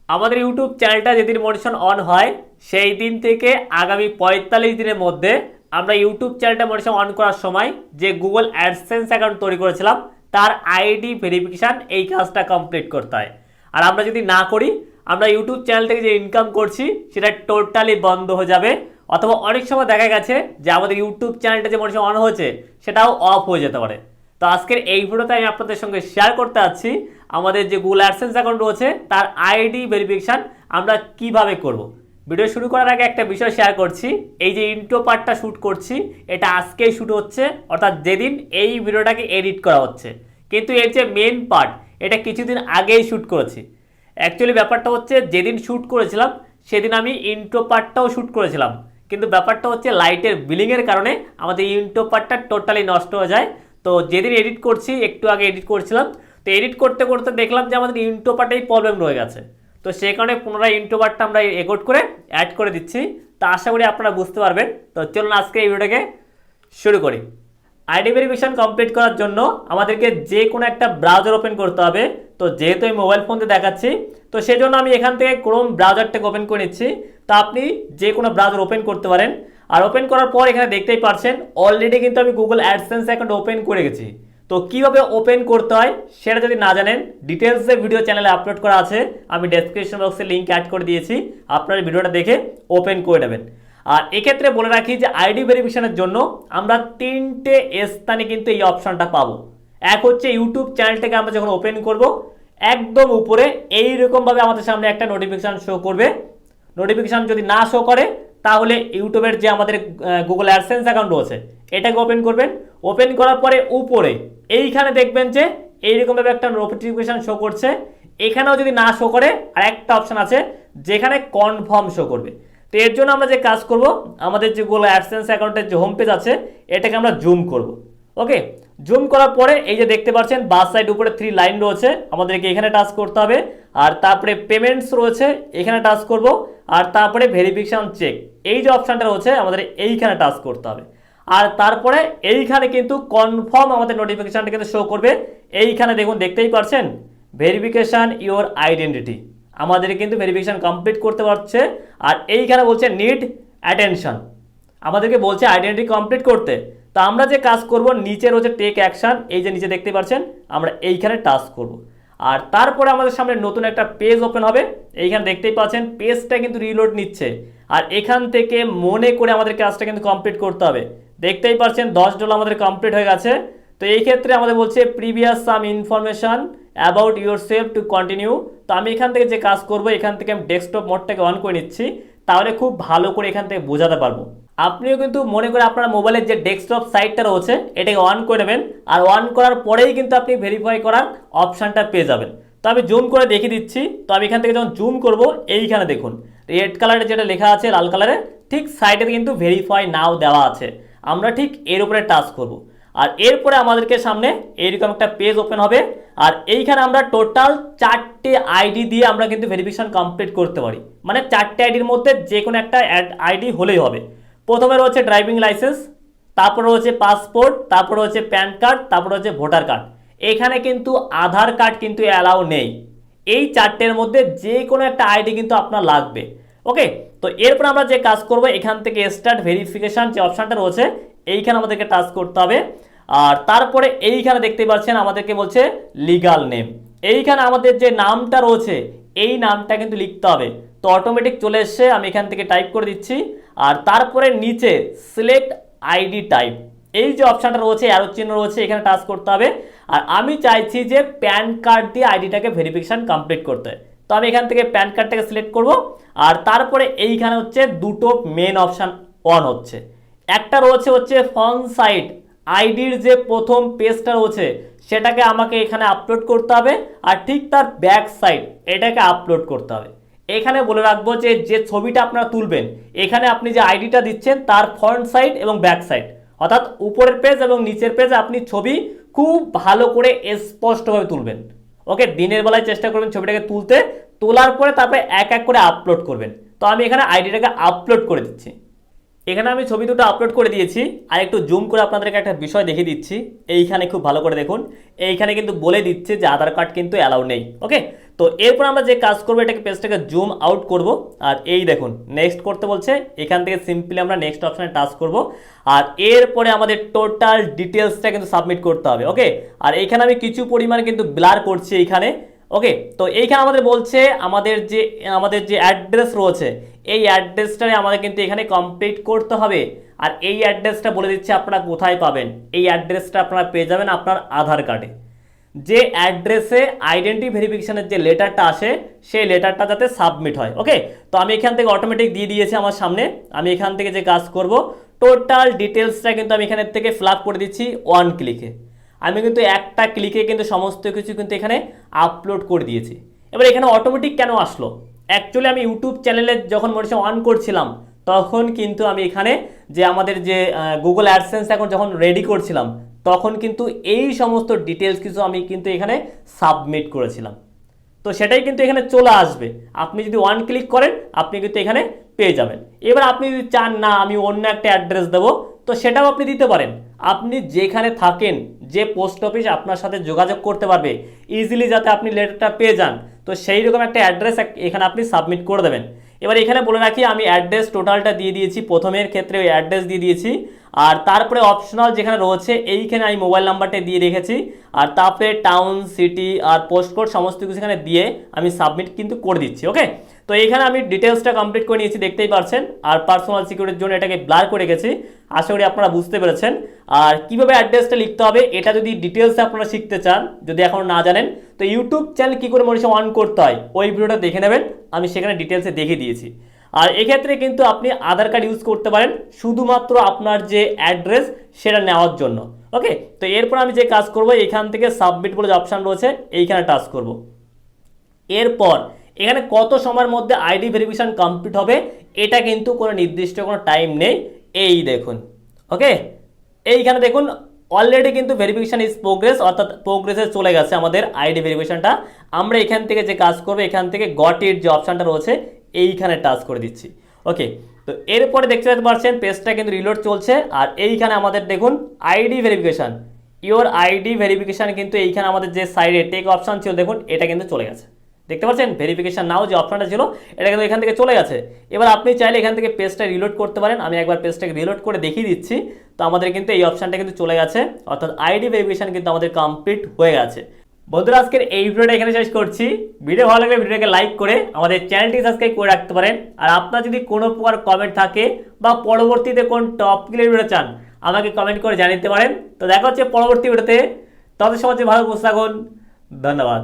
আমাদের ইউটিউব চ্যানেলটা যেদিন মনিটরেশন অন হয় সেই দিন থেকে আগামী ৪৫ দিনের মধ্যে আমরা ইউটিউব চ্যানেলটা মনিটরেশন অন করার সময় যে গুগল অ্যাডসেন্স অ্যাকাউন্ট তৈরি করেছিলাম তার আইডি ভেরিফিকেশান এই কাজটা কমপ্লিট করতে হয়। আর আমরা যদি না করি আমরা ইউটিউব চ্যানেল থেকে যে ইনকাম করছি সেটা টোটালি বন্ধ হয়ে যাবে, অথবা অনেক সময় দেখা গেছে যে আমাদের ইউটিউব চ্যানেলটা যে মনিটরেশন অন হয়েছে সেটাও অফ হয়ে যেতে পারে। তো আজকের এই ভিডিওতে আমি আপনাদের সঙ্গে শেয়ার করতে যাচ্ছি আমাদের যে গুগল অ্যাডসেন্স অ্যাকাউন্ট রয়েছে তার আইডি ভেরিফিকেশান আমরা কিভাবে করব। ভিডিও শুরু করার আগে একটা বিষয় শেয়ার করছি, এই যে ইন্ট্রো পার্টটা শ্যুট করছি এটা আজকেই শ্যুট হচ্ছে, অর্থাৎ যেদিন এই ভিডিওটাকে এডিট করা হচ্ছে, কিন্তু এর যে মেন পার্ট এটা কিছুদিন আগেই শ্যুট করেছি। অ্যাকচুয়ালি ব্যাপারটা হচ্ছে যেদিন শ্যুট করেছিলাম সেদিন আমি ইন্ট্রো পার্টটাও শ্যুট করেছিলাম, কিন্তু ব্যাপারটা হচ্ছে লাইটের বিলিংয়ের কারণে আমাদের ইন্ট্রো পার্টটা টোটালি নষ্ট হয়ে যায়। তো যেদিন এডিট করছি, একটু আগে এডিট করছিলাম, তো এডিট করতে করতে দেখলাম যে আমাদের ইন্ট্রো পার্টেই প্রবলেম রয়ে গেছে। তো সেই কারণে পুনরায় ইন্ট্রো পার্টটা আমরা রেকর্ড করে অ্যাড করে দিচ্ছি। তো আশা করি আপনারা বুঝতে পারবেন। তো চলুন আজকে এই ভিডিওটাকে শুরু করি। আইডি ভেরিফিকেশন কমপ্লিট করার জন্য আমাদেরকে যে কোনো একটা ব্রাউজার ওপেন করতে হবে। তো যেহেতু আমি মোবাইল ফোনতে দেখাচ্ছি তো সেজন্য আমি এখান থেকে ক্রোম ব্রাউজারটাকে ওপেন করে নিচ্ছি। তো আপনি যে কোনো ব্রাউজার ওপেন করতে পারেন। আর ওপেন করার পর এখানে দেখতেই পাচ্ছেন অলরেডি কিন্তু আমি গুগল অ্যাডসেন্স অ্যাকাউন্ট ওপেন করে গেছি। তো কিভাবে ওপেন করতে হয় সেটা যদি না জানেন ডিটেলসে ভিডিও চ্যানেলে আপলোড করা আছে, আমি ডেসক্রিপশন বক্সে লিঙ্ক অ্যাড করে দিয়েছি, আপনারা ভিডিওটা দেখে ওপেন করে নেবেন। আর এক্ষেত্রে বলে রাখি যে আইডি ভেরিফিকেশনের জন্য আমরা তিনটে স্থানে কিন্তু এই অপশনটা পাবো। এক হচ্ছে ইউটিউব চ্যানেলটাকে আমরা যখন ওপেন করব একদম উপরে এইরকমভাবে আমাদের সামনে একটা নোটিফিকেশান শো করবে। নোটিফিকেশান যদি না শো করে তাহলে ইউটিউবের যে আমাদের গুগল অ্যাডসেন্স অ্যাকাউন্ট রয়েছে এটাকে ওপেন করবেন। ওপেন করার পরে উপরে এইখানে দেখবেন যে এইরকমভাবে একটা নোটিফিকেশান শো করছে। এখানেও যদি না শো করে আর একটা অপশান আছে যেখানে কনফার্ম শো করবে। তো এর জন্য আমরা যে কাজ করব, আমাদের যে গুগল অ্যাডসেন্স অ্যাকাউন্টের যে হোম পেজ আছে এটাকে আমরা জুম করব। ওকে, জুম করার পরে এই যে দেখতে পাচ্ছেন বাস সাইড উপরে 3 লাইন রয়েছে, আমাদেরকে এখানে টাচ করতে হবে। আর তারপরে পেমেন্টস রয়েছে এখানে টাচ করব। আর তারপরে ভেরিফিকেশন চেক এই যে অপশানটা রয়েছে আমাদের এইখানে টাচ করতে হবে। আর তারপরে এইখানে কিন্তু কনফার্ম আমাদের নোটিফিকেশানটা কিন্তু শো করবে। এইখানে দেখুন দেখতেই পাচ্ছেন ভেরিফিকেশান ইওর আইডেন্টিটি, আমাদের কিন্তু ভেরিফিকেশান কমপ্লিট করতে পারছে। আর এইখানে বলছে নিড অ্যাটেনশন, আমাদেরকে বলছে আইডেন্টিটি কমপ্লিট করতে। তো আমরা যে কাজ করব নিচে রয়েছে টেক অ্যাকশন, এই যে নিচে দেখতে পাচ্ছেন আমরা এইখানে টাচ করব। আর তারপরে আমাদের সামনে নতুন একটা পেজ ওপেন হবে। এইখানে দেখতেই পাচ্ছেন পেজটা কিন্তু রিলোড নিচ্ছে। আর এখান থেকে মনে করে আমাদের কাজটা কিন্তু কমপ্লিট করতে হবে। দেখতেই পাচ্ছেন $10 আমাদের কমপ্লিট হয়ে গেছে। তো এই ক্ষেত্রে আমাদের বলছে previous some information about your self to continue. তো আমি এখান থেকে যে কাজ করব এখান থেকে আমি ডেস্কটপ মোডটাকে অন করে নিচ্ছি, তাহলে খুব ভালো করে এখান থেকে বোঝাতে পারবো। আপনিও কিন্তু মনে করে আপনার মোবাইলের যে ডেস্কটপ সাইটটা রয়েছে এটাকে অন করে নেবেন। আর অন করার পরেই কিন্তু আপনি ভেরিফাই করার অপশানটা পেয়ে যাবেন। তো আমি জুম করে দেখিয়ে দিচ্ছি। তো আমি এখান থেকে যখন জুম করব এইখানে দেখুন রেড কালারের যেটা লেখা আছে লাল কালারে ঠিক সাইডে কিন্তু ভেরিফাই নাও দেওয়া আছে, আমরা ঠিক এর উপরে টাচ করব। আর এরপরে আমাদেরকে সামনে এইরকম একটা পেজ ওপেন হবে। আর এইখানে আমরা টোটাল 4টে আইডি দিয়ে আমরা কিন্তু ভেরিফিকেশন কমপ্লিট করতে পারি, মানে 4টে আইডির মধ্যে যে কোনো একটা আইডি হলেই হবে। প্রথমে রয়েছে ড্রাইভিং লাইসেন্স, তারপর রয়েছে পাসপোর্ট, তারপর রয়েছে প্যান কার্ড, তারপর রয়েছে ভোটার কার্ড। এখানে কিন্তু আধার কার্ড কিন্তু অ্যালাউ নেই। এই 4টের মধ্যে যে কোনো একটা আইডি কিন্তু আপনার লাগবে। ওকে, তো এরপর আমরা যে কাজ করব এখান থেকে স্টার্ট ভেরিফিকেশন যে অপশানটা রয়েছে এইখানে আমাদেরকে টাচ করতে হবে। আর তারপরে এইখানে দেখতে পাচ্ছেন আমাদেরকে বলছে লিগাল নেম, এইখানে আমাদের যে নামটা রয়েছে এই নামটা কিন্তু লিখতে হবে। তো অটোমেটিক চলে এসছে, আমি এখান থেকে টাইপ করে দিচ্ছি। আর তারপরে নিচে সিলেক্ট আইডি টাইপ এই যে অপশানটা রয়েছে অ্যারো চিহ্ন রয়েছে এখানে টাচ করতে হবে। আর আমি চাইছি যে প্যান কার্ড দিয়ে আইডিটাকে ভেরিফিকেশন কমপ্লিট করতে। তো আমি এখান থেকে প্যান কার্ডটাকে সিলেক্ট করব। আর তারপরে এইখানে হচ্ছে দুটো মেন অপশান অন হচ্ছে, একটা রয়েছে ফ্রন্ট সাইড আইডির যে প্রথম পেজটা রয়েছে সেটাকে আমাকে এখানে আপলোড করতে হবে। আর ঠিক তার ব্যাক সাইড এটাকে আপলোড করতে হবে। এখানে বলে রাখবো যে যে ছবিটা আপনারা তুলবেন এখানে আপনি যে আইডিটা দিচ্ছেন তার ফ্রন্ট সাইড এবং ব্যাক সাইড, অর্থাৎ উপরের পেজ এবং নিচের পেজে আপনি ছবি খুব ভালো করে স্পষ্টভাবে তুলবেন। ওকে, দিনের বেলায় চেষ্টা করবেন ছবিটাকে তুলতে, তোলার পরে তারপরে এক এক করে আপলোড করবেন। তো আমি এখানে আইডিটাকে আপলোড করে দিচ্ছি। এখানে আমি ছবি দুটো আপলোড করে দিয়েছি। আর একটু জুম করে আপনাদেরকে একটা বিষয় দেখিয়ে দিচ্ছি। এইখানে খুব ভালো করে দেখুন, এইখানে কিন্তু বলে দিচ্ছে যে আধার কার্ড কিন্তু অ্যালাউ নেই। ওকে, তো এরপর আমরা যে কাজ করবো, এটাকে পেজটাকে জুম আউট করব। আর এই দেখুন নেক্সট করতে বলছে, এখান থেকে সিম্পলি আমরা নেক্সট অপশানে টাচ করব। আর এরপরে আমাদের টোটাল ডিটেলসটা কিন্তু সাবমিট করতে হবে। ওকে, আর এইখানে আমি কিছু পরিমাণ কিন্তু ব্লার করছি এইখানে। ওকে, তো এইখানে আমাদের বলছে আমাদের যে অ্যাড্রেস রয়েছে, এই অ্যাড্রেসটারে আমাদের কিন্তু এখানে কমপ্লিট করতে হবে। আর এই অ্যাড্রেসটা বলে দিচ্ছে আপনারা কোথায় পাবেন। এই অ্যাড্রেসটা আপনারা পেয়ে যাবেন আপনার আধার কার্ডে। যে অ্যাড্রেসে আইডেন্টি ভেরিফিকেশনের যে লেটারটা আসে, সেই লেটারটা যাতে সাবমিট হয়। ওকে, তো আমি এখান থেকে অটোমেটিক দিয়ে দিয়েছি আমার সামনে। আমি এখান থেকে যে কাজ করব, টোটাল ডিটেলসটা কিন্তু আমি এখানের থেকে ফিল আপ করে দিচ্ছি ওয়ান ক্লিকে। আমি কিন্তু একটা ক্লিকে কিন্তু সমস্ত কিছু কিন্তু এখানে আপলোড করে দিয়েছি। এবার এখানে অটোমেটিক কেন আসলো? অ্যাকচুয়ালি আমি ইউটিউব চ্যানেলে যখন মনিটর অন করছিলাম, তখন কিন্তু আমি এখানে যে আমাদের যে গুগল অ্যাডসেন্স এখন যখন রেডি করছিলাম, তখন কিন্তু এই সমস্ত ডিটেলস কিছু আমি কিন্তু এখানে সাবমিট করেছিলাম। তো সেটাই কিন্তু এখানে চলে আসবে। আপনি যদি ওয়ান ক্লিক করেন, আপনি কিন্তু এখানে পেয়ে যাবেন। এবার আপনি যদি চান না আমি অন্য একটা অ্যাড্রেস দেবো, তো সেটাও আপনি দিতে পারেন। আপনি যেখানে থাকেন, যে পোস্ট অফিস আপনার সাথে যোগাযোগ করতে পারবে ইজিলি, যাতে আপনি লেটারটা পেয়ে যান, তো সেই রকম একটা অ্যাড্রেস এখানে আপনি সাবমিট করে দেবেন। এবার এখানে বলে রাখি, আমি অ্যাড্রেস টোটালটা দিয়ে দিয়েছি, প্রথমের ক্ষেত্রে ওই অ্যাড্রেস দিয়ে দিয়েছি। আর তারপরে অপশনাল যেখানে রয়েছে, এইখানে আমি মোবাইল নাম্বারটা দিয়ে রেখেছি। আর তারপরে টাউন, সিটি আর পোস্ট কোড সমস্ত কিছু এখানে দিয়ে আমি সাবমিট কিন্তু করে দিচ্ছি। ওকে, তো এইখানে আমি ডিটেলসটা কমপ্লিট করে নিয়েছি, দেখতেই পাচ্ছেন। আর পার্সোনাল সিকিউরিটির জন্য এটাকে ব্লার করে গেছি। আশা করি আপনারা বুঝতে পেরেছেন। আর কিভাবে অ্যাড্রেসটা লিখতে হবে, এটা যদি ডিটেলসে আপনারা শিখতে চান, যদি এখন না জানেন, তো ইউটিউব চ্যানেল কী করে মনিটর অন করতে হয়, ওই ভিডিওটা দেখে নেবেন। আমি সেখানে ডিটেলসে দেখিয়ে দিয়েছি। আর এক্ষেত্রে কিন্তু আপনি আধার কার্ড ইউজ করতে পারেন শুধুমাত্র আপনার যে অ্যাড্রেস সেটা নেওয়ার জন্য। ওকে, তো এরপর আমি যে কাজ করব, এখান থেকে সাবমিট বলে যে অপশান রয়েছে, এইখানে টাচ করব। এরপর এখানে কত সময়ের মধ্যে আইডি ভেরিফিকেশন কমপ্লিট হবে, এটা কিন্তু কোনো নির্দিষ্ট কোনো টাইম নেই। এই দেখুন, ওকে, এইখানে দেখুন অলরেডি কিন্তু ভেরিফিকেশন ইজ প্রোগ্রেস, অর্থাৎ প্রোগ্রেসে চলে গেছে আমাদের আইডি ভেরিফিকেশনটা। আমরা এখান থেকে যে কাজ করবো, এখান থেকে গট ইট যে অপশানটা রয়েছে, এইখানে টাচ করে দিচ্ছি। ওকে, তো এরপরে দেখতে পাচ্ছেন পেজটা কিন্তু রিলোড চলছে। আর এইখানে আমাদের দেখুন ID verification, your ID verification কিন্তু এইখানে আমাদের যে সাইডে টেক অপশান ছিল, দেখুন এটা কিন্তু চলে গেছে। দেখতে পাচ্ছেন ভেরিফিকেশান নাও যে অপশানটা ছিল, এটা কিন্তু এখান থেকে চলে গেছে। এবার আপনি চাইলে এখান থেকে পেজটা রিলোড করতে পারেন। আমি একবার পেজটাকে রিলোড করে দেখিয়ে দিচ্ছি। তো আমাদের কিন্তু এই অপশানটা কিন্তু চলে গেছে, অর্থাৎ আইডি ভেরিফিকেশান কিন্তু আমাদের কমপ্লিট হয়ে গেছে। বন্ধুরা, আজকের এই ভিডিওটা এখানে শেষ করছি। ভিডিও ভালো লাগলে ভিডিওটাকে লাইক করে আমাদের চ্যানেলটি সাবস্ক্রাইব করে রাখতে পারেন। আর আপনার যদি কোনো প্রকার কমেন্ট থাকে বা পরবর্তীতে কোন টপিকের ভিডিও চান, আমাকে কমেন্ট করে জানিয়ে দিতে পারেন। তো দেখা হচ্ছে পরবর্তী ভিডিওতে। তবে সমাজে ভালো বসে থাকুন। ধন্যবাদ।